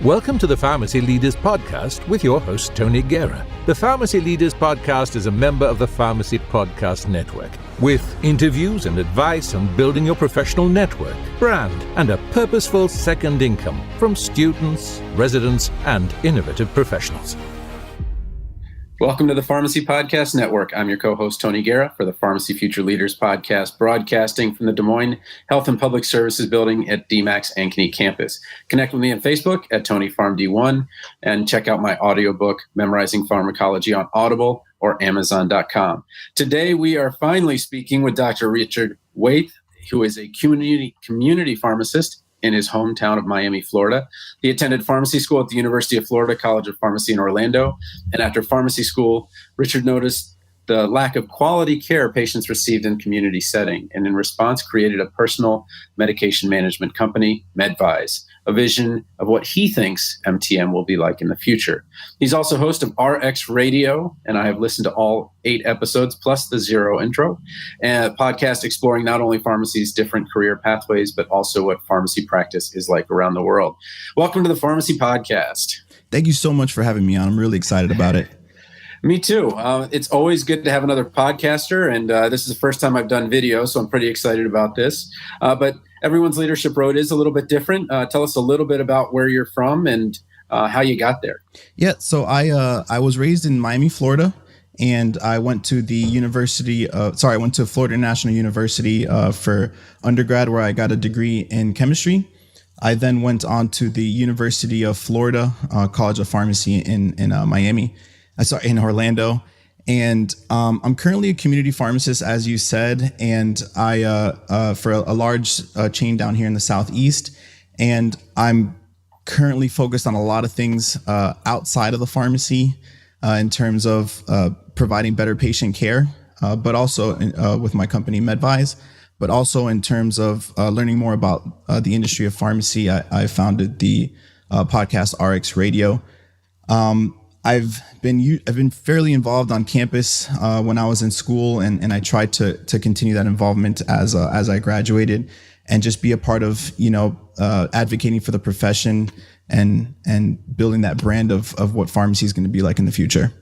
Welcome to the Pharmacy Leaders Podcast with your host, Tony Guerra. The Pharmacy Leaders Podcast is a member of the Pharmacy Podcast Network, with interviews and advice on building your professional network, brand, and a purposeful second income from students, residents, and innovative professionals. Welcome to the Pharmacy Podcast Network. I'm your co-host, Tony Guerra, for the Pharmacy Future Leaders Podcast, broadcasting from the Des Moines Health and Public Services Building at DMAC's Ankeny campus. Connect with me on Facebook at TonyPharmD1 and check out my audiobook, Memorizing Pharmacology, on Audible or Amazon.com. Today, we are finally speaking with Dr. Richard Waithe, who is a community pharmacist in his hometown of Miami, Florida. He attended pharmacy school at the University of Florida College of Pharmacy in Orlando. And after pharmacy school, Richard noticed the lack of quality care patients received in community setting, and in response created a personal medication management company, MedVize, a vision of what he thinks MTM will be like in the future. He's also host of RxRadio, and I have listened to all 8 episodes plus the 0 intro, and a podcast exploring not only pharmacy's different career pathways, but also what pharmacy practice is like around the world. Welcome to the Pharmacy Podcast. Thank you so much for having me on. I'm really excited about it. Me too. It's always good to have another podcaster, and this is the first time I've done video, so I'm pretty excited about this. But everyone's leadership road is a little bit different. Tell us a little bit about where you're from and how you got there. Yeah, so I was raised in Miami, Florida, and I went to I went to Florida National University for undergrad, where I got a degree in chemistry. I then went on to the University of Florida College of Pharmacy in Orlando. And I'm currently a community pharmacist, as you said, and I for a large chain down here in the Southeast. And I'm currently focused on a lot of things outside of the pharmacy in terms of providing better patient care, but also with my company MedVize, but also in terms of learning more about the industry of pharmacy. I founded the podcast RxRadio. I've been fairly involved on campus when I was in school, and I tried to continue that involvement as I graduated, and just be a part of advocating for the profession and building that brand of what pharmacy is going to be like in the future.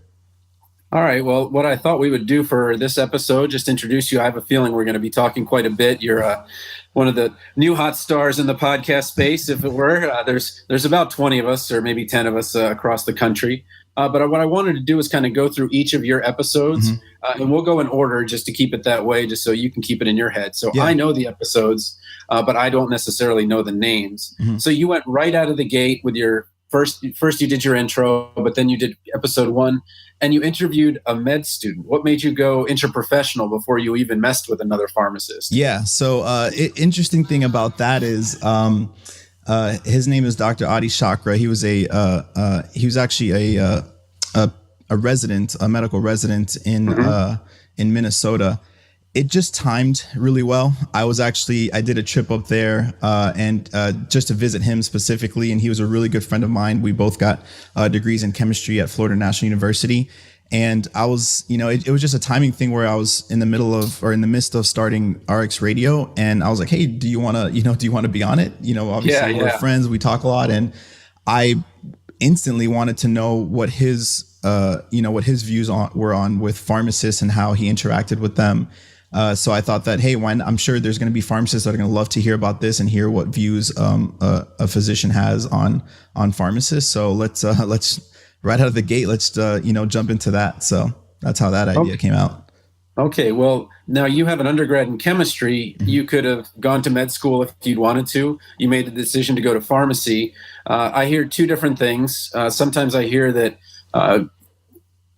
All right. Well, what I thought we would do for this episode, just introduce you. I have a feeling we're going to be talking quite a bit. You're one of the new hot stars in the podcast space, if it were. There's about 20 of us, or maybe 10 of us across the country. But what I wanted to do is kind of go through each of your episodes, and we'll go in order just to keep it that way, just so you can keep it in your head. So yeah. I know the episodes, but I don't necessarily know the names. So you went right out of the gate with your first you did your intro, but then you did episode 1, and you interviewed a med student. What made you go interprofessional before you even messed with another pharmacist? Yeah. So interesting thing about that is his name is Dr. Adi Chakra. He was actually a resident, a medical resident in Minnesota. It just timed really well. I did a trip up there and just to visit him specifically, and he was a really good friend of mine. We both got degrees in chemistry at Florida National University. And I was, it was just a timing thing where I was in the midst of starting RxRadio, and I was like, hey, do you want to be on it? Obviously we're friends, we talk a lot, and I instantly wanted to know what his views were on with pharmacists and how he interacted with them. So I thought that, hey, I'm sure there's going to be pharmacists that are going to love to hear about this and hear what views a physician has on pharmacists. So let's right out of the gate, let's jump into that. So that's how that idea came out. Okay, well, now you have an undergrad in chemistry. You could have gone to med school if you'd wanted to. You made the decision to go to pharmacy. I hear 2 different things. Sometimes I hear that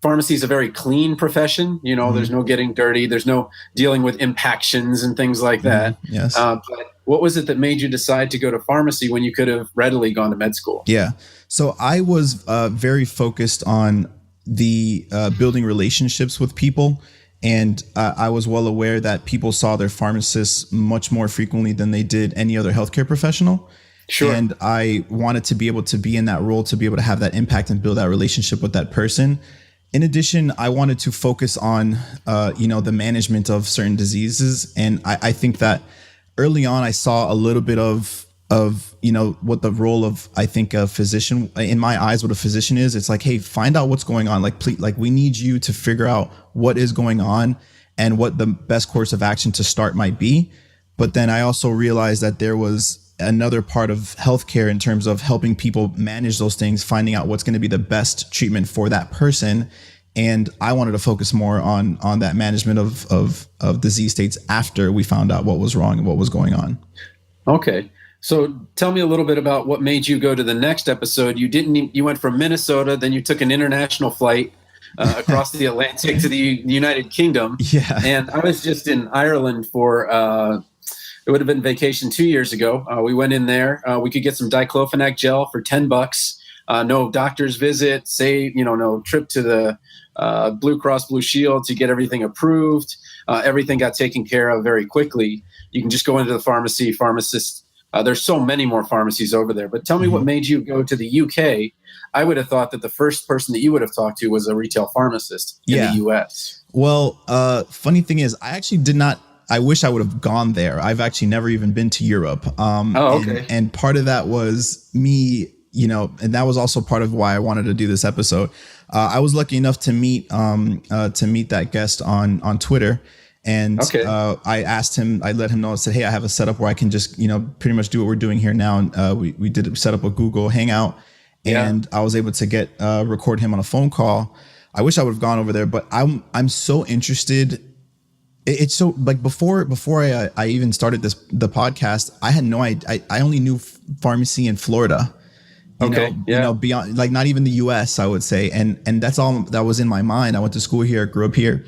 pharmacy is a very clean profession. There's no getting dirty. There's no dealing with impactions and things like that. Yes. But what was it that made you decide to go to pharmacy when you could have readily gone to med school? Yeah. So I was very focused on the building relationships with people. And I was well aware that people saw their pharmacists much more frequently than they did any other healthcare professional. Sure. And I wanted to be able to be in that role, to be able to have that impact and build that relationship with that person. In addition, I wanted to focus on, the management of certain diseases. And I think that early on, I saw a little bit of what the role of, I think, a physician, in my eyes, what a physician is. It's like, hey, find out what's going on. Like, please, like, we need you to figure out what is going on and what the best course of action to start might be. But then I also realized that there was another part of healthcare in terms of helping people manage those things, finding out what's going to be the best treatment for that person. And I wanted to focus more on that management of disease states after we found out what was wrong and what was going on. Okay. So tell me a little bit about what made you go to the next episode. You went from Minnesota, then you took an international flight across the Atlantic to the United Kingdom. Yeah. And I was just in Ireland for, it would have been vacation 2 years ago. We went in there. We could get some diclofenac gel for $10. No doctor's visit, no trip to the Blue Cross Blue Shield to get everything approved. Everything got taken care of very quickly. You can just go into the pharmacy, Pharmacist. There's so many more pharmacies over there. But tell me what made you go to the UK. I would have thought that the first person that you would have talked to was a retail pharmacist in the US. Well, funny thing is, I actually did not. I wish I would have gone there. I've actually never even been to Europe. Okay. And part of that was me, and that was also part of why I wanted to do this episode. I was lucky enough to meet that guest on Twitter. And I asked him, I let him know, I said, hey, I have a setup where I can just, pretty much do what we're doing here now. And we did set up a Google Hangout, and I was able to record him on a phone call. I wish I would have gone over there, but I'm so interested. It's so, like, before I even started the podcast, I had no idea. I only knew pharmacy in Florida. Beyond, like, not even the US, I would say. And that's all that was in my mind. I went to school here, grew up here.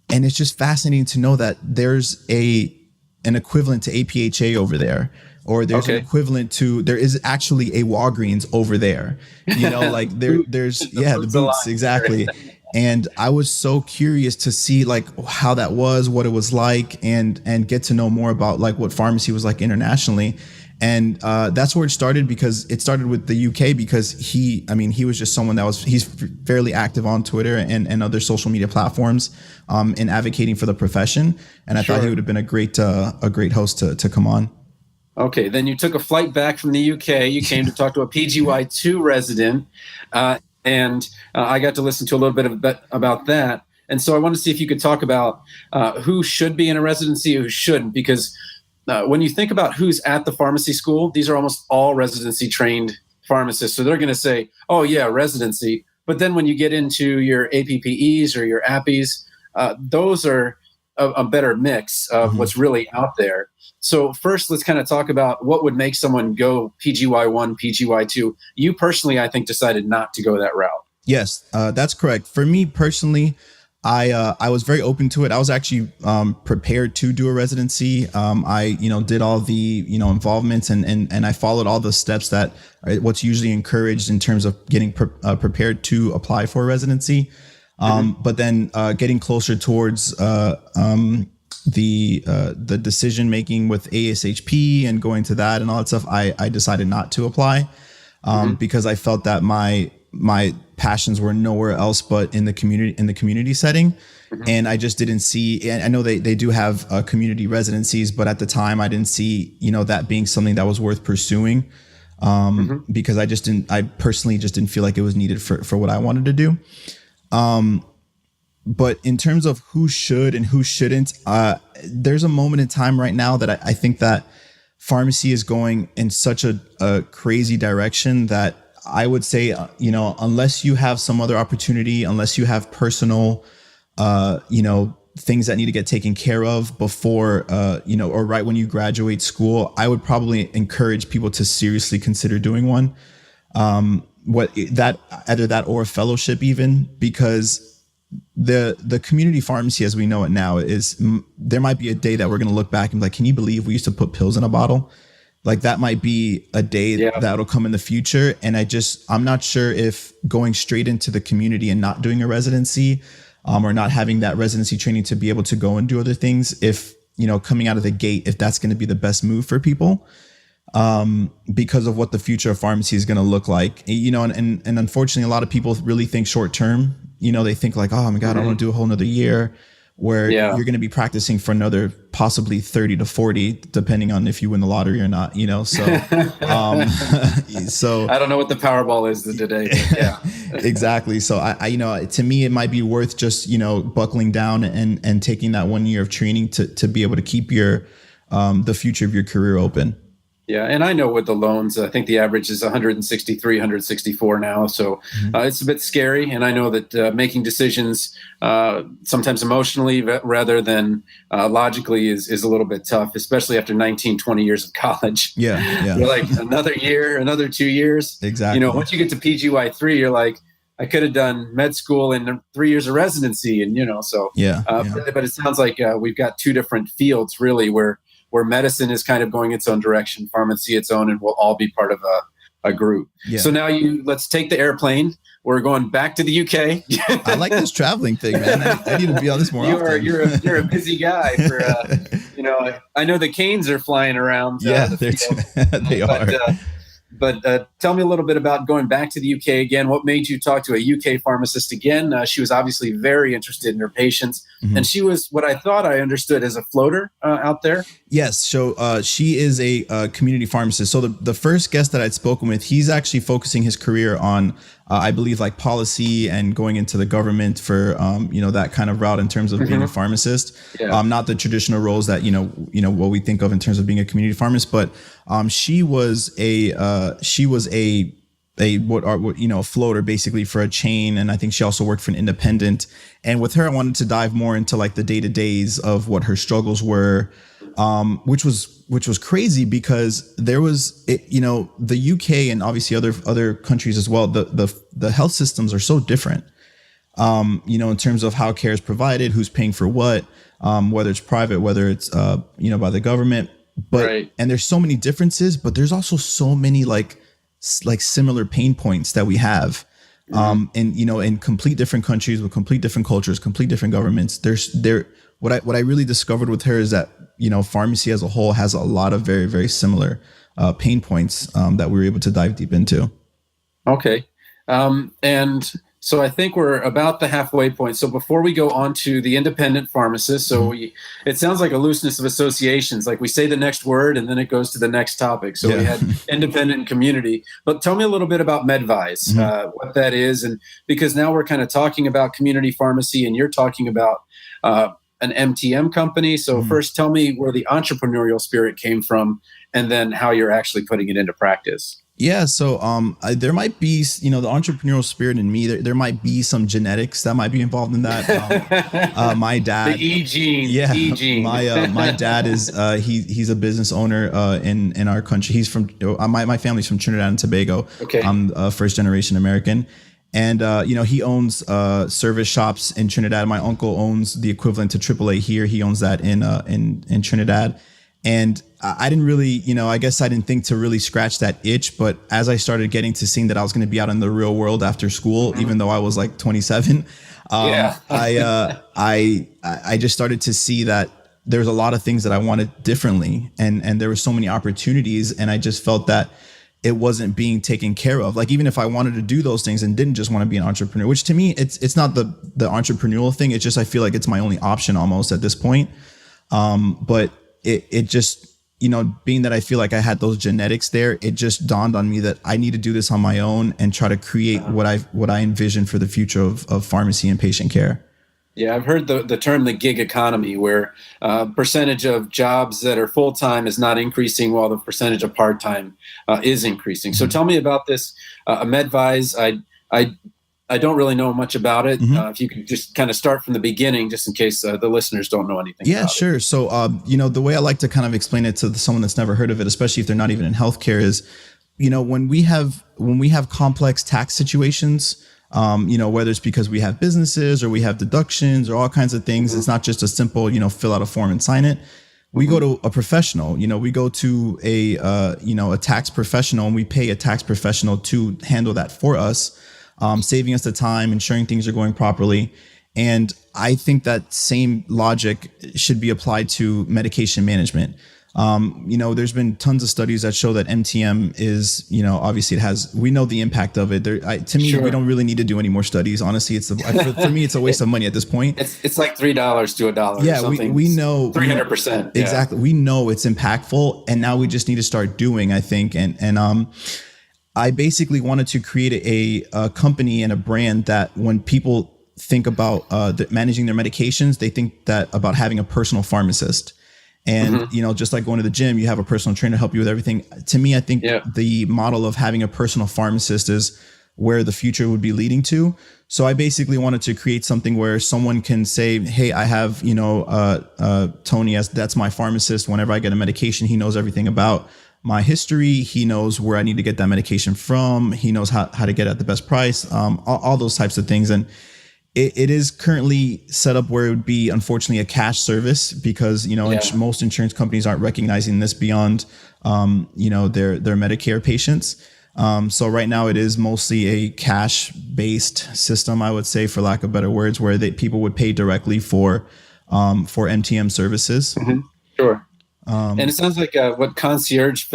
And it's just fascinating to know that there's an equivalent to APHA over there, or there's an equivalent to, there is actually a Walgreens over there, like there's the Boots, exactly. And I was so curious to see, like, how that was, what it was like, and get to know more about, like, what pharmacy was like internationally. And that's where it started, because it started with the UK, because he was just someone he's fairly active on Twitter and other social media platforms in advocating for the profession. And I thought he would have been a great host to come on. Okay. Then you took a flight back from the UK. You came to talk to a PGY2 resident. And I got to listen to a little bit about that. And so I wanted to see if you could talk about who should be in a residency, who shouldn't, because when you think about who's at the pharmacy school, these are almost all residency trained pharmacists. So they're going to say, oh yeah, residency. But then when you get into your APPEs or your APPEs, those are a better mix of what's really out there. So first, let's kind of talk about what would make someone go PGY1, PGY2. You personally, I think, decided not to go that route. Yes, that's correct. For me personally, I was very open to it. I was actually prepared to do a residency. I did all the involvements and I followed all the steps that are what's usually encouraged in terms of getting prepared to apply for a residency. But then getting closer towards the decision making with ASHP and going to that and all that stuff, I decided not to apply because I felt that my passions were nowhere else but in the community setting. And I just didn't see, and I know they do have community residencies, but at the time I didn't see, that being something that was worth pursuing because I personally just didn't feel like it was needed for what I wanted to do. But in terms of who should and who shouldn't, there's a moment in time right now that I think that pharmacy is going in such a crazy direction that I would say, unless you have some other opportunity, unless you have personal, things that need to get taken care of before, or right when you graduate school, I would probably encourage people to seriously consider doing one. Either that or a fellowship even, because the community pharmacy as we know it now there might be a day that we're going to look back and be like, can you believe we used to put pills in a bottle? Like that might be a day that'll come in the future. And I'm not sure if going straight into the community and not doing a residency, or not having that residency training to be able to go and do other things, if, coming out of the gate, if that's going to be the best move for people, because of what the future of pharmacy is going to look like, and unfortunately, a lot of people really think short term, they think like, oh my God, I want to do a whole nother year. where you're going to be practicing for another possibly 30 to 40, depending on if you win the lottery or not, so, so I don't know what the Powerball is today, but yeah. Exactly. So I, to me, it might be worth just, buckling down and taking that 1 year of training to be able to keep the future of your career open. Yeah. And I know with the loans, I think the average is 163, 164 now. So it's a bit scary. And I know that making decisions sometimes emotionally rather than logically is a little bit tough, especially after 19, 20 years of college. Yeah. You're like another year, another 2 years. Exactly. Once you get to PGY3, you're like, I could have done med school and 3 years of residency. And, so, but it sounds like we've got two different fields really where medicine is kind of going its own direction, pharmacy its own, and we'll all be part of a group. Yeah. So now let's take the airplane. We're going back to the UK. I like this traveling thing, man. I need to be on this more often. You're a busy guy. I know the canes are flying around. Yeah, they are. But tell me a little bit about going back to the UK again. What made you talk to a UK pharmacist again? She was obviously very interested in her patients. And she was what I thought I understood as a floater out there. Yes. So she is a community pharmacist. So the first guest that I'd spoken with, he's actually focusing his career on, I believe, like policy and going into the government for, that kind of route in terms of being a pharmacist. Yeah. Not the traditional roles that, what we think of in terms of being a community pharmacist, but she was a floater basically for a chain. And I think she also worked for an independent. And with her, I wanted to dive more into like the day-to-days of what her struggles were, which was crazy because there was, the UK and obviously other countries as well. The health systems are so different, in terms of how care is provided, who's paying for what, whether it's private, whether it's, by the government. But right. And there's so many differences, but there's also so many like similar pain points that we have, in complete different countries with complete different cultures, complete different governments. What I really discovered with her is that pharmacy as a whole has a lot of very, very similar pain points that we were able to dive deep into. Okay, and so I think we're about the halfway point. So before we go on to the independent pharmacist, it sounds like a looseness of associations. Like we say the next word and then it goes to the next topic. So we had independent and community. But tell me a little bit about MedVize, what that is. And because now we're kind of talking about community pharmacy and you're talking about an MTM company. So first tell me where the entrepreneurial spirit came from and then how you're actually putting it into practice. Yeah. So there might be, the entrepreneurial spirit in me. There might be some genetics that might be involved in that. My dad, the E gene. Yeah. E gene. My dad is he's a business owner in our country. He's from my family's from Trinidad and Tobago. Okay. I'm a first generation American. And, he owns service shops in Trinidad. My uncle owns the equivalent to AAA here. He owns that in Trinidad. And I didn't really, I guess I didn't think to really scratch that itch. But as I started getting to seeing that I was going to be out in the real world after school, even though I was like 27, I just started to see that there's a lot of things that I wanted differently. And there were so many opportunities. And I just felt that it wasn't being taken care of. Like, even if I wanted to do those things and didn't just want to be an entrepreneur, which to me, it's not the entrepreneurial thing. It's just, I feel like it's my only option almost at this point. But it just, being that I feel like I had those genetics there, it just dawned on me that I need to do this on my own and try to create what I envision for the future of pharmacy and patient care. Yeah, I've heard the term the gig economy, where percentage of jobs that are full-time is not increasing while the percentage of part-time is increasing. So tell me about this MedVize. I don't really know much about it. If you could just kind of start from the beginning, just in case the listeners don't know anything. Yeah, sure. So, the way I like to kind of explain it to someone that's never heard of it, especially if they're not even in healthcare, is, when we have complex tax situations, whether it's because we have businesses or we have deductions or all kinds of things, it's not just a simple, fill out a form and sign it. We go to a professional, we go to a tax professional, and we pay a tax professional to handle that for us. Saving us the time, ensuring things are going properly. And I think that same logic should be applied to medication management. There's been tons of studies that show that MTM is, obviously we know the impact of it. To me, we don't really need to do any more studies. Honestly, for me, it's a waste of money at this point. It's like $3 to $1. Yeah, or something. we know 300%. Exactly. We know it's impactful, and now we just need to start doing, I think. And I basically wanted to create a company and a brand that when people think about managing their medications, they think that about having a personal pharmacist. And, just like going to the gym, you have a personal trainer help you with everything. To me, I think the model of having a personal pharmacist is where the future would be leading to. So I basically wanted to create something where someone can say, hey, I have, Tony as that's my pharmacist. Whenever I get a medication, he knows everything about my history. He knows where I need to get that medication from. He knows how to get it at the best price, all those types of things. And it is currently set up where it would be, unfortunately, a cash service because, most insurance companies aren't recognizing this beyond, their Medicare patients. So right now it is mostly a cash-based system, I would say, for lack of better words, where people would pay directly for MTM services. Mm-hmm. Sure. And it sounds like what concierge,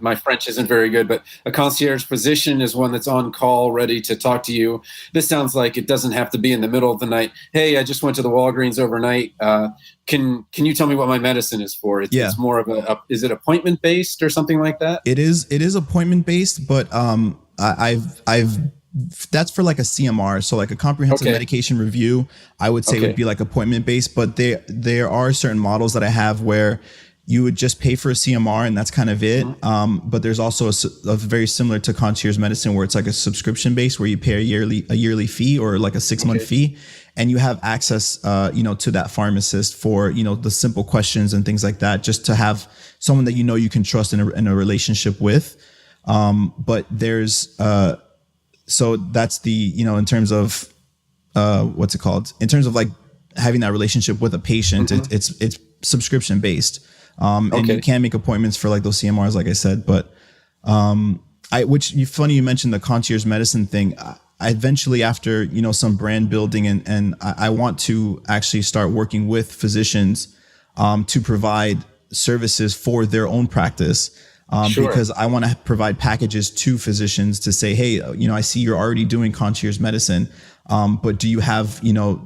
my French isn't very good, but a concierge physician is one that's on call, ready to talk to you. This sounds like it doesn't have to be in the middle of the night. Hey, I just went to the Walgreens overnight. Can you tell me what my medicine is for? It's more of is it appointment based or something like that? It is appointment based, but I've that's for like a CMR. So like a comprehensive medication review, I would say would be like appointment based, but there are certain models that I have where you would just pay for a CMR and that's kind of it. But there's also a very similar to concierge medicine where it's like a subscription based where you pay a yearly fee or like a 6-month fee, and you have access, to that pharmacist for, the simple questions and things like that, just to have someone that, you can trust in a relationship with. But there's, so that's the, in terms of, what's it called? In terms of like having that relationship with a patient, it's subscription based. And you can make appointments for like those CMRs, like I said, but, funny you mentioned the concierge medicine thing. I eventually, after, some brand building and I want to actually start working with physicians, to provide services for their own practice. Because I want to provide packages to physicians to say, hey, I see you're already doing concierge medicine, but do you have,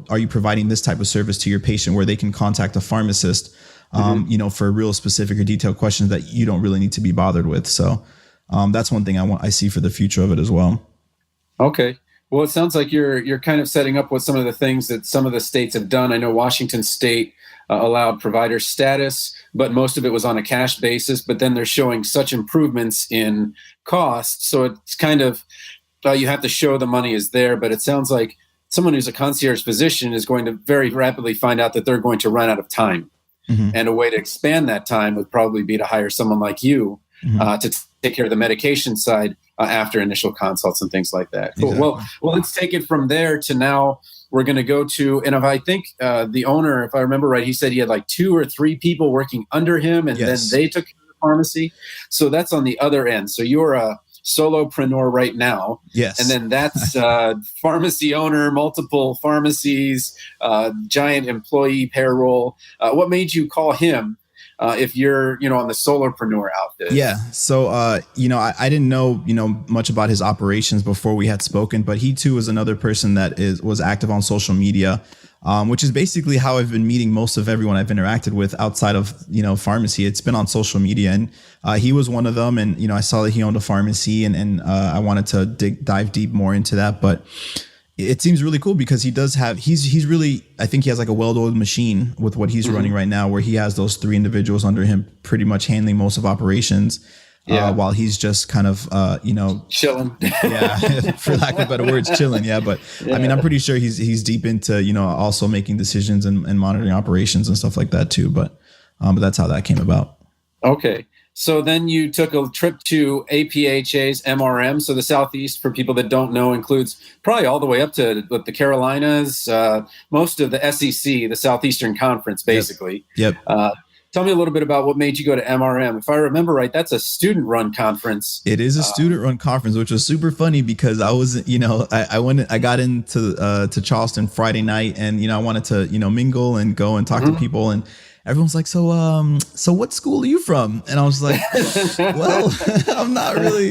are you providing this type of service to your patient where they can contact a pharmacist, for real specific or detailed questions that you don't really need to be bothered with. So that's one thing I see for the future of it as well. Okay. Well, it sounds like you're kind of setting up with some of the things that some of the states have done. I know Washington State allowed provider status, but most of it was on a cash basis. But then they're showing such improvements in cost. So it's kind of, you have to show the money is there. But it sounds like someone who's a concierge physician is going to very rapidly find out that they're going to run out of time. And a way to expand that time would probably be to hire someone like you to take care of the medication side after initial consults and things like that. Cool. Exactly. Well, let's take it from there to now. We're going to go to, and if I think the owner, if I remember right, he said he had like 2 or 3 people working under him, and then they took care of the pharmacy. So that's on the other end. So you're a solopreneur right now. Yes. And then that's pharmacy owner, multiple pharmacies, giant employee payroll. What made you call him? If you're, on the solopreneur outfit. Yeah. So, I didn't know, much about his operations before we had spoken, but he too is another person that was active on social media, which is basically how I've been meeting most of everyone I've interacted with outside of, pharmacy. It's been on social media, and he was one of them. And, I saw that he owned a pharmacy and I wanted to dive deep more into that, but it seems really cool because he does have, he's really, I think he has like a well-oiled machine with what he's running right now, where he has those 3 individuals under him pretty much handling most of operations, while he's just kind of, chilling. For lack of better words, chilling. Yeah. But I mean, I'm pretty sure he's deep into, also making decisions and monitoring operations and stuff like that too. But that's how that came about. Okay. So then you took a trip to APHA's MRM. So the Southeast, for people that don't know, includes probably all the way up to the Carolinas, most of the SEC, the Southeastern Conference, basically. Yep. Tell me a little bit about what made you go to MRM. If I remember right, that's a student-run conference. It is a student-run conference, which was super funny because I was, I got into to Charleston Friday night, and I wanted to mingle and go and talk to people, and everyone's like, so what school are you from? And I was like, well, I'm not really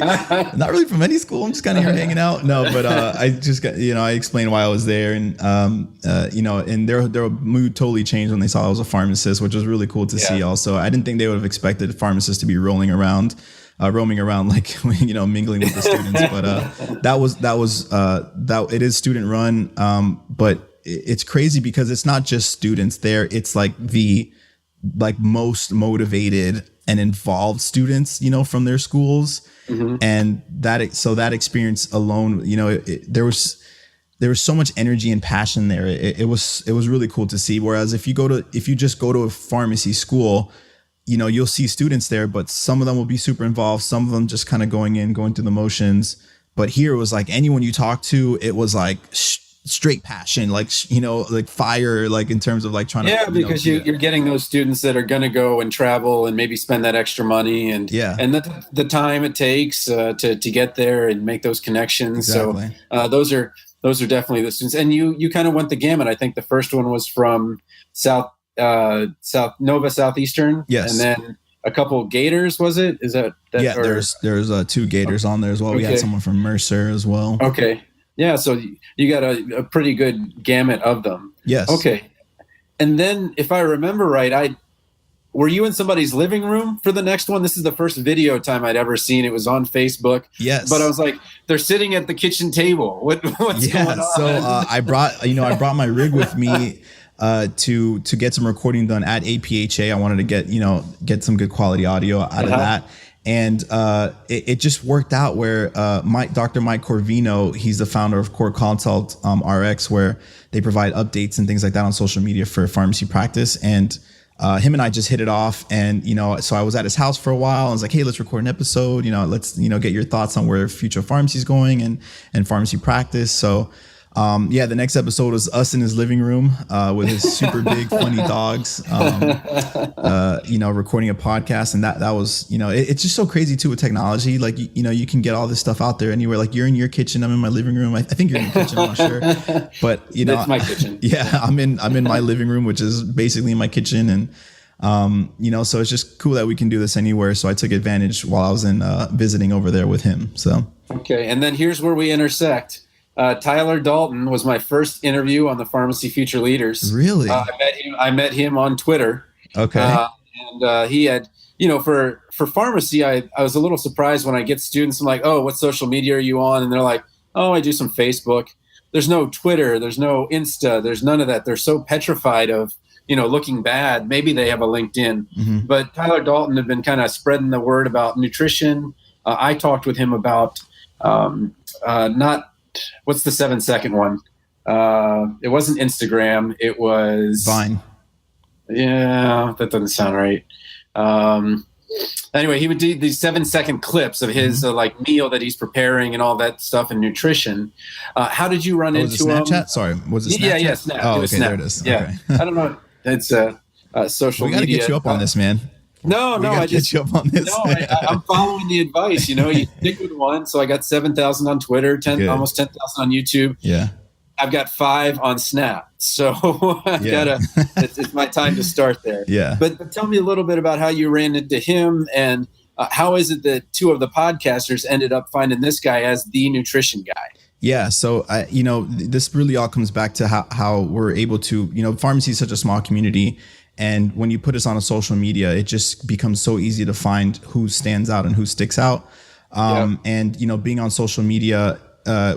from any school. I'm just kind of here hanging out. No, but I just got, I explained why I was there, and and their mood totally changed when they saw I was a pharmacist, which was really cool to see. Also, I didn't think they would have expected pharmacists to be roaming around like, mingling with the students. But that it is student run. But it's crazy because it's not just students there. It's like the most motivated and involved students, from their schools. Mm-hmm. And that experience alone, there was so much energy and passion there. It was really cool to see. Whereas if you just go to a pharmacy school, you'll see students there, but some of them will be super involved. Some of them just kind of going through the motions. But here it was like anyone you talk to, it was like straight passion, like fire, like in terms of like trying to because you're getting those students that are going to go and travel and maybe spend that extra money and the time it takes to get there and make those connections. Exactly. So those are definitely the students, and you kind of went the gamut. I think the first one was from Southeastern, yes, and then a couple Gators. Was it? Is that there's 2 Gators on there as well. Okay. We had someone from Mercer as well. Okay. Yeah, so you got a pretty good gamut of them. Yes. Okay. And then, if I remember right, were you in somebody's living room for the next one? This is the first video time I'd ever seen. It was on Facebook. Yes. But I was like, they're sitting at the kitchen table. What's going on? So I brought my rig with me to get some recording done at APHA. I wanted to get some good quality audio out of that. And it just worked out where Dr. Mike Corvino, he's the founder of Core Consult RX, where they provide updates and things like that on social media for pharmacy practice. And him and I just hit it off. And, so I was at his house for a while. I was like, hey, let's record an episode. Let's, get your thoughts on where future pharmacy is going and pharmacy practice. So the next episode was us in his living room with his super big funny dogs, recording a podcast. And that was, it's just so crazy too with technology. Like, you can get all this stuff out there anywhere. Like, you're in your kitchen, I'm in my living room. I think you're in the kitchen, I'm not sure. But, it's my kitchen. Yeah, I'm in my living room, which is basically my kitchen. And, so it's just cool that we can do this anywhere. So I took advantage while I was in visiting over there with him. So. Okay. And then here's where we intersect. Tyler Dalton was my first interview on the Pharmacy Future Leaders. Really? I met him on Twitter. Okay. And he had, for pharmacy, I was a little surprised when I get students. I'm like, oh, what social media are you on? And they're like, oh, I do some Facebook. There's no Twitter. There's no Insta. There's none of that. They're so petrified of, looking bad. Maybe they have a LinkedIn. Mm-hmm. But Tyler Dalton had been kind of spreading the word about nutrition. I talked with him about what's the 7-second one? It wasn't Instagram. It was Vine. Yeah, that doesn't sound right. Anyway, he would do these 7-second clips of his meal that he's preparing and all that stuff and nutrition. How did you run into Snapchat? Sorry, was it Snapchat? Yeah, Snap. Oh, okay, Snap. there it is. Yeah, okay. I don't know. It's social media. We got to get you up on this, man. No, I just get you up on this. No, I'm following the advice. You stick with one. So I got 7,000 on Twitter, almost 10,000 on YouTube. Yeah, I've got 5 on Snap. So it's my time to start there. Yeah. But tell me a little bit about how you ran into him, and how is it that 2 of the podcasters ended up finding this guy as the nutrition guy? Yeah. So, this really all comes back to how we're able to, pharmacy is such a small community. And when you put us on a social media, it just becomes so easy to find who stands out and who sticks out. And, being on social media,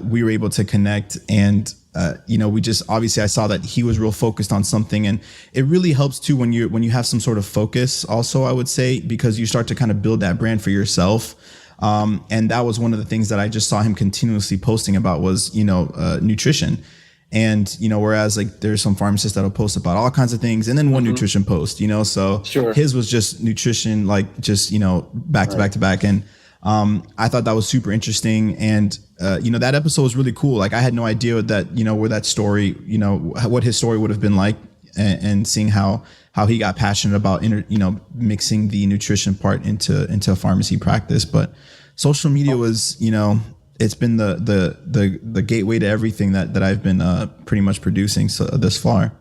we were able to connect, and, we just, obviously I saw that he was real focused on something, and it really helps too when you have some sort of focus also, I would say, because you start to kind of build that brand for yourself. And that was one of the things that I just saw him continuously posting about was, nutrition. And, whereas like there's some pharmacists that'll post about all kinds of things and then one nutrition post, so sure. His was just nutrition, like just, back to back to back. And, I thought that was super interesting. And, that episode was really cool. Like I had no idea that, where that story, what his story would have been like, and seeing how he got passionate about, mixing the nutrition part into pharmacy practice. But social media was, it's been the gateway to everything that I've been pretty much producing thus far.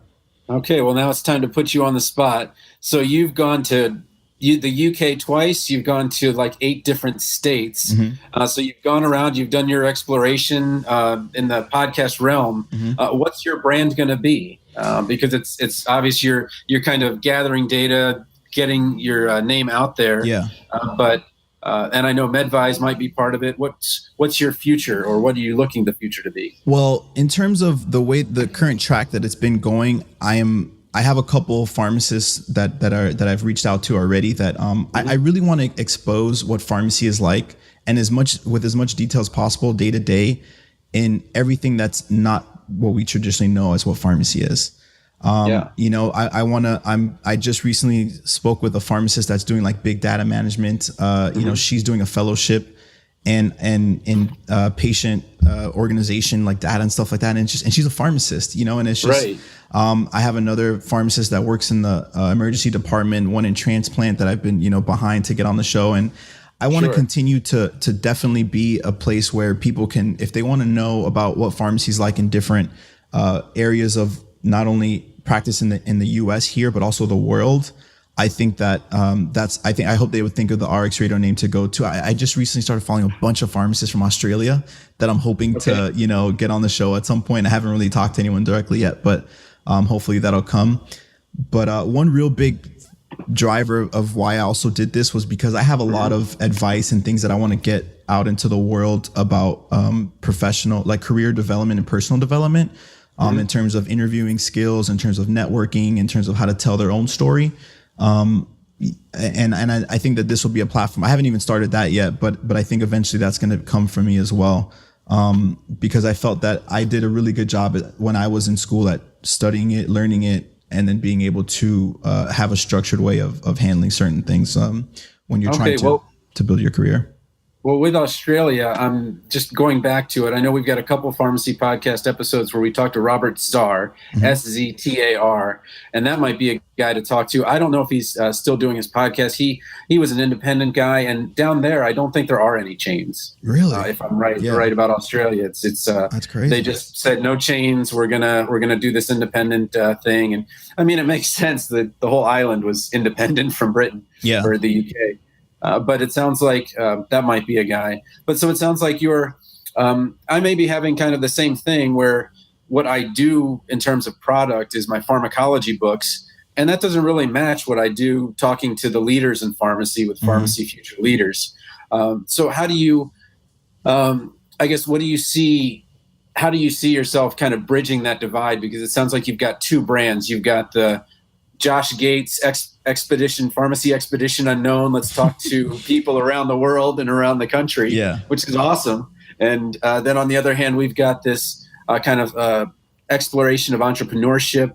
Okay, well, now it's time to put you on the spot. So you've gone to the UK twice. You've gone to like 8 different states. So you've gone around. You've done your exploration in the podcast realm. What's your brand going to be? Because it's obvious you're kind of gathering data, getting your name out there. Yeah. And I know MedVize might be part of it. What's your future, or what are you looking the future to be? Well, in terms of the current track that it's been going, I have a couple pharmacists that I've reached out to already that I really want to expose what pharmacy is like, and as much detail as possible day to day in everything that's not what we traditionally know as what pharmacy is. I just recently spoke with a pharmacist that's doing like big data management. She's doing a fellowship and in patient organization, like data and stuff like that. And she's a pharmacist, and it's just, right. I have another pharmacist that works in the emergency department, one in transplant that I've been, behind to get on the show. And I want to continue to definitely be a place where people can, if they want to know about what pharmacy is like in different areas of not only practice in the US here, but also the world. I think that I hope they would think of the RxRadio name to go to. I just recently started following a bunch of pharmacists from Australia that I'm hoping to, get on the show at some point. I haven't really talked to anyone directly yet, but hopefully that'll come. But one real big driver of why I also did this was because I have a lot of advice and things that I want to get out into the world about professional, like career development and personal development. In terms of interviewing skills, in terms of networking, in terms of how to tell their own story. And I think that this will be a platform. I haven't even started that yet, but I think eventually that's going to come from me as well. Because I felt that I did a really good job when I was in school at studying it, learning it, and then being able to have a structured way of handling certain things when you're trying to build your career. Well, with Australia, I'm just going back to it. I know we've got a couple pharmacy podcast episodes where we talked to Robert Starr, Sztar, and that might be a guy to talk to. I don't know if he's still doing his podcast. He was an independent guy, and down there, I don't think there are any chains. Really? If I'm right about Australia, it's that's crazy. They just said no chains. We're gonna do this independent thing, and I mean it makes sense that the whole island was independent from Britain or the UK. But it sounds like that might be a guy. But so it sounds like I may be having kind of the same thing where what I do in terms of product is my pharmacology books. And that doesn't really match what I do talking to the leaders in pharmacy with Pharmacy Future Leaders. So how do you, what do you see? How do you see yourself kind of bridging that divide? Because it sounds like you've got 2 brands. You've got the Josh Gates Expedition, Pharmacy Expedition Unknown. Let's talk to people around the world and around the country, which is awesome. And then on the other hand, we've got this kind of exploration of entrepreneurship,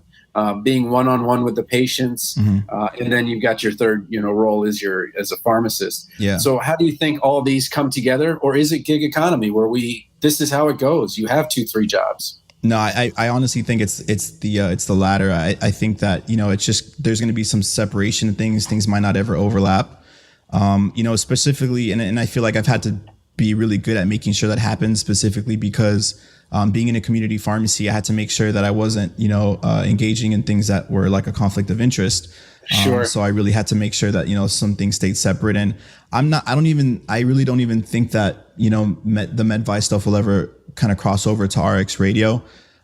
being one-on-one with the patients. And then you've got your third, role as a pharmacist. Yeah. So how do you think all these come together? Or is it gig economy where this is how it goes? You have 2-3 jobs. No, I honestly think it's the latter. I think that, it's just, there's going to be some separation of things. Things might not ever overlap, specifically. And I feel like I've had to be really good at making sure that happens, specifically because being in a community pharmacy, I had to make sure that I wasn't, engaging in things that were like a conflict of interest. So I really had to make sure that, some things stayed separate. And I really don't even think that, the MedVize stuff will ever kind of cross over to RxRadio.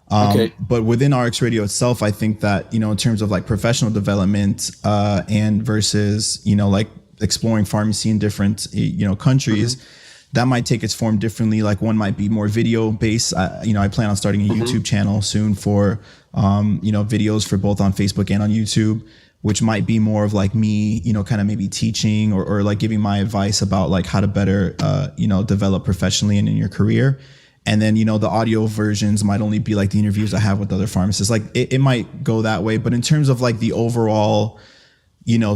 But within RxRadio itself, I think that, in terms of like professional development, and versus, like exploring pharmacy in different, countries, that might take its form differently. Like one might be more video based. I plan on starting a YouTube channel soon for, videos for both on Facebook and on YouTube, which might be more of like me, kind of maybe teaching or like giving my advice about like how to better, develop professionally and in your career. And then, the audio versions might only be like the interviews I have with other pharmacists. Like it might go that way. But in terms of like the overall,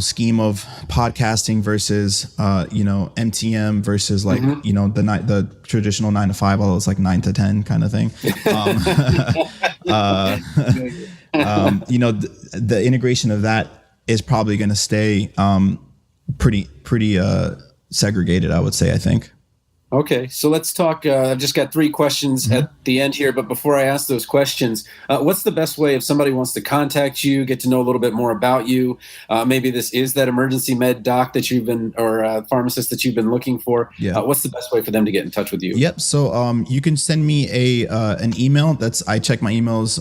scheme of podcasting versus, MTM versus like, the traditional 9 to 5, although it's like 9 to 10 kind of thing. The integration of that is probably going to stay pretty segregated, I would say, I think. Okay, so let's talk. I've just got 3 questions at the end here, but before I ask those questions, what's the best way if somebody wants to contact you, get to know a little bit more about you? Maybe this is that emergency med doc that you've been, or pharmacist that you've been looking for. Yeah. What's the best way for them to get in touch with you? Yep. So you can send me an email. I check my emails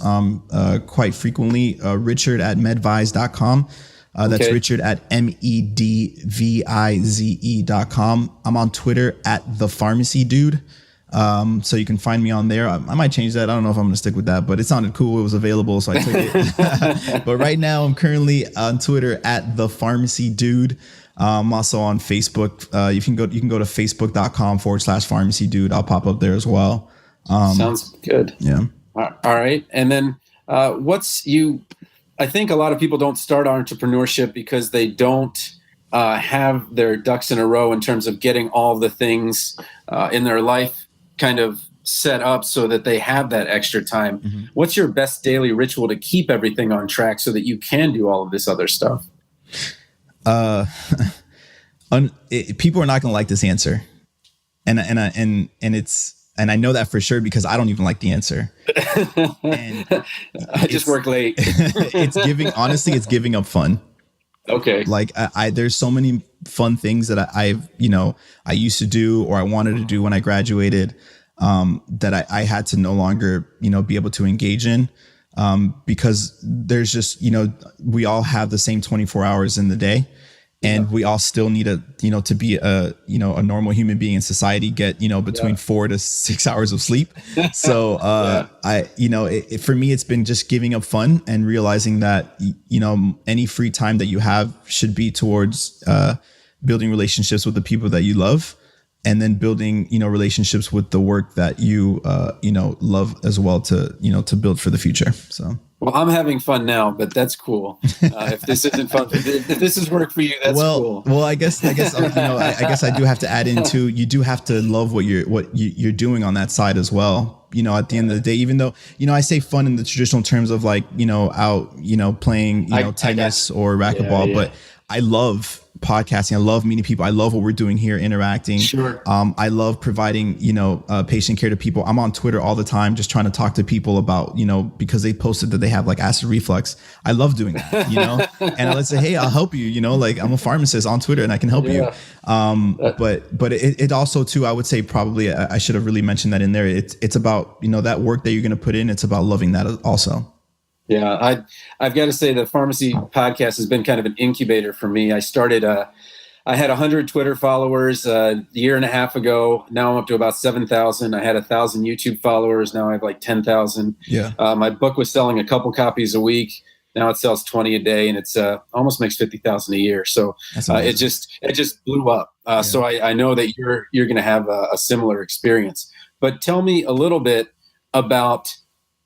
quite frequently. Richard@medvize.com. That's Okay. Richard at medvize.com. I'm on Twitter @the Pharmacy Dude. So you can find me on there. I might change that. I don't know if I'm going to stick with that, but it sounded cool. It was available, so I took it. But right now, I'm currently on Twitter @the Pharmacy Dude. I'm also on Facebook. You can go to facebook.com/Pharmacy Dude. I'll pop up there as well. Sounds good. Yeah. All right. And then I think a lot of people don't start entrepreneurship because they don't have their ducks in a row in terms of getting all the things in their life kind of set up so that they have that extra time. Mm-hmm. What's your best daily ritual to keep everything on track so that you can do all of this other stuff? People are not going to like this answer. And I know that for sure because I don't even like the answer. And I just work late. It's giving up fun. Okay. Like there's so many fun things that I used to do or I wanted to do when I graduated, that I had to no longer, be able to engage in, because there's just, we all have the same 24 hours in the day. And we all still need to be a normal human being in society, get, between 4 to 6 hours of sleep. So, for me, it's been just giving up fun and realizing that, any free time that you have should be towards, building relationships with the people that you love, and then building, relationships with the work that you, love as well to build for the future. So. Well, I'm having fun now, but that's cool. If this isn't fun, if this is work for you, that's cool. Well, I guess I guess I do have to add into, you do have to love what you're doing on that side as well. At the end of the day, even though, I say fun in the traditional terms of like, out, playing, tennis or racquetball, but I love podcasting. I love meeting people. I love what we're doing here, interacting. Sure. I love providing, patient care to people. I'm on Twitter all the time, just trying to talk to people about, because they posted that they have like acid reflux. I love doing that, and let's say, hey, I'll help you, like I'm a pharmacist on Twitter and I can help you. But it also too, I would say probably I should have really mentioned that in there. It's about, that work that you're going to put in. It's about loving that also. Yeah, I've got to say the Pharmacy podcast has been kind of an incubator for me. I started, I had 100 Twitter followers a year and a half ago. Now I'm up to about 7,000. I had 1,000 YouTube followers. Now I have like 10,000. Yeah. My book was selling a couple copies a week. Now it sells 20 a day, and it's almost makes 50,000 a year. So it just blew up. So I know that you're going to have a similar experience. But tell me a little bit about.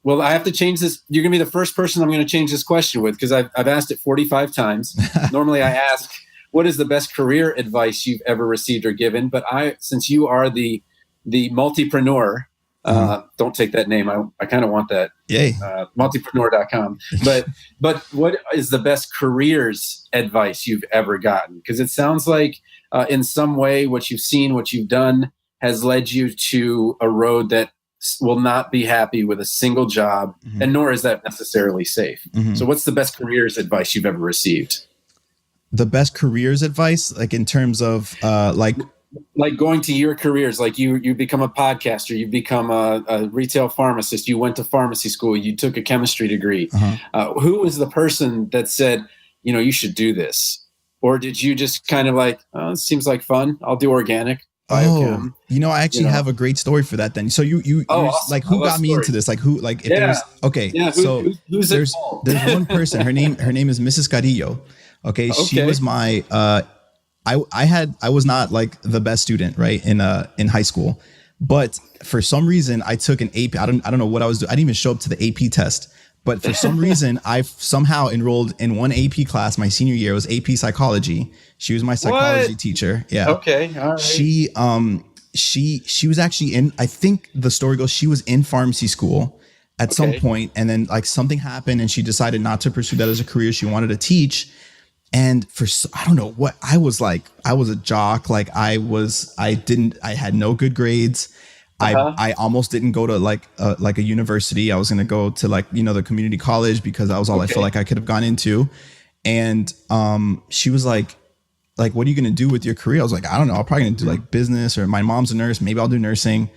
Well, I have to change this. You're going to be the first person I'm going to change this question with, because I've asked it 45 times. Normally I ask, what is the best career advice you've ever received or given? But since you are the multipreneur, don't take that name. I kind of want that. Yay. Multipreneur.com. But what is the best careers advice you've ever gotten? Because it sounds like in some way what you've seen, what you've done has led you to a road that will not be happy with a single job, and nor is that necessarily safe. So what's the best careers advice you've ever received? The best careers advice, like in terms of like going to your careers, like you become a podcaster, you become a retail pharmacist, you went to pharmacy school, you took a chemistry degree. Who was the person that said, you should do this? Or did you just kind of like, oh, it seems like fun, I'll do organic? Biochem. I actually have a great story for that then. So you awesome. Like who got me into this? Like who, like if there's, okay. Yeah, who's there's one person, her name is Mrs. Carrillo. Okay. She was my, I was not like the best student, right. In high school, but for some reason I took an AP. I don't know what I was doing. I didn't even show up to the AP test, but for some reason I somehow enrolled in one AP class my senior year. It was AP psychology. She was my psychology teacher. Yeah. Okay. All right. She was actually in, I think the story goes, she was in pharmacy school at some point, and then like something happened and she decided not to pursue that as a career. She wanted to teach. And I don't know what I was like. I was a jock. Like I had no good grades. I almost didn't go to like a university. I was going to go to like, the community college because that was all I felt like I could have gone into. And she was like, what are you going to do with your career? I was like, I don't know. I'm probably going to do like business, or my mom's a nurse. Maybe I'll do nursing.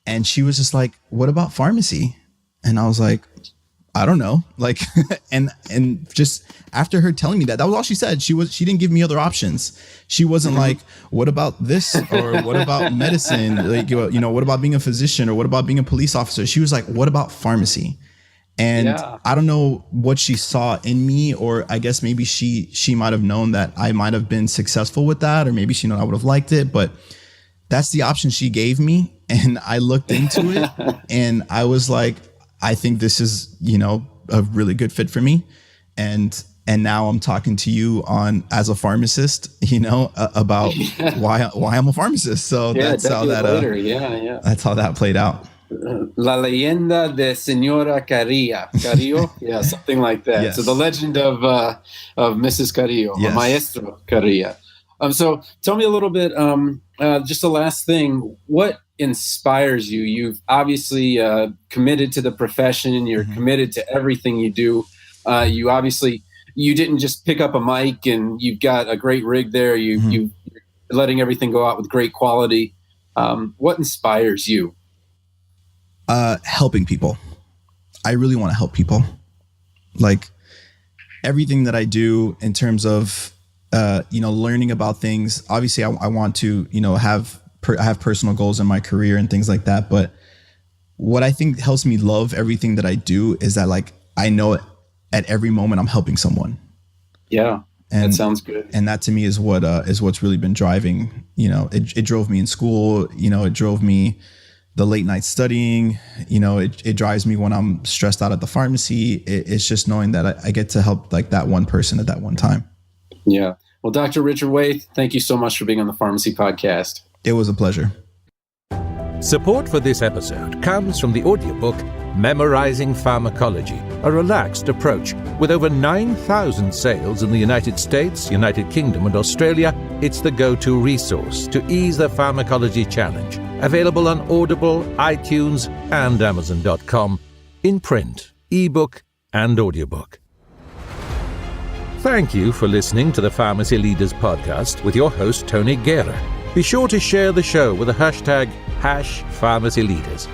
And she was just like, what about pharmacy? And I was like, I don't know. Like, and just after her telling me that was all she said. She didn't give me other options. She wasn't like, what about this? Or what about medicine? Like, what about being a physician, or what about being a police officer? She was like, what about pharmacy? And I don't know what she saw in me, or I guess maybe she might've known that I might've been successful with that, or maybe she knew I would have liked it, but that's the option she gave me. And I looked into it and I was like, I think this is, a really good fit for me. And now I'm talking to you as a pharmacist, about why I'm a pharmacist. So that's how that, that's how that played out. La leyenda de Señora Carrillo, yeah, something like that. Yes. So the legend of Mrs. Carrillo, yes. Or Maestro Carrillo. So tell me a little bit, just the last thing, what inspires you? You've obviously committed to the profession. You're committed to everything you do. You didn't just pick up a mic and you've got a great rig there. You're letting everything go out with great quality. What inspires you? Helping people. I really want to help people. Like everything that I do in terms of, learning about things. Obviously I want to, I have personal goals in my career and things like that. But what I think helps me love everything that I do is that, like, I know at every moment I'm helping someone. Yeah. And that sounds good. And that to me is what's really been driving, it drove me in school, it drove me the late night studying, it drives me when I'm stressed out at the pharmacy. It's just knowing that I get to help like that one person at that one time. Yeah. Well, Dr. Richard Waithe, thank you so much for being on the Pharmacy Podcast. It was a pleasure. Support for this episode comes from the audiobook Memorizing Pharmacology, a relaxed approach. With over 9,000 sales in the United States, United Kingdom, and Australia, it's the go-to resource to ease the pharmacology challenge. Available on Audible, iTunes, and Amazon.com, in print, ebook, and audiobook. Thank you for listening to the Pharmacy Leaders Podcast with your host, Tony Guerra. Be sure to share the show with the hashtag #PharmacyLeaders.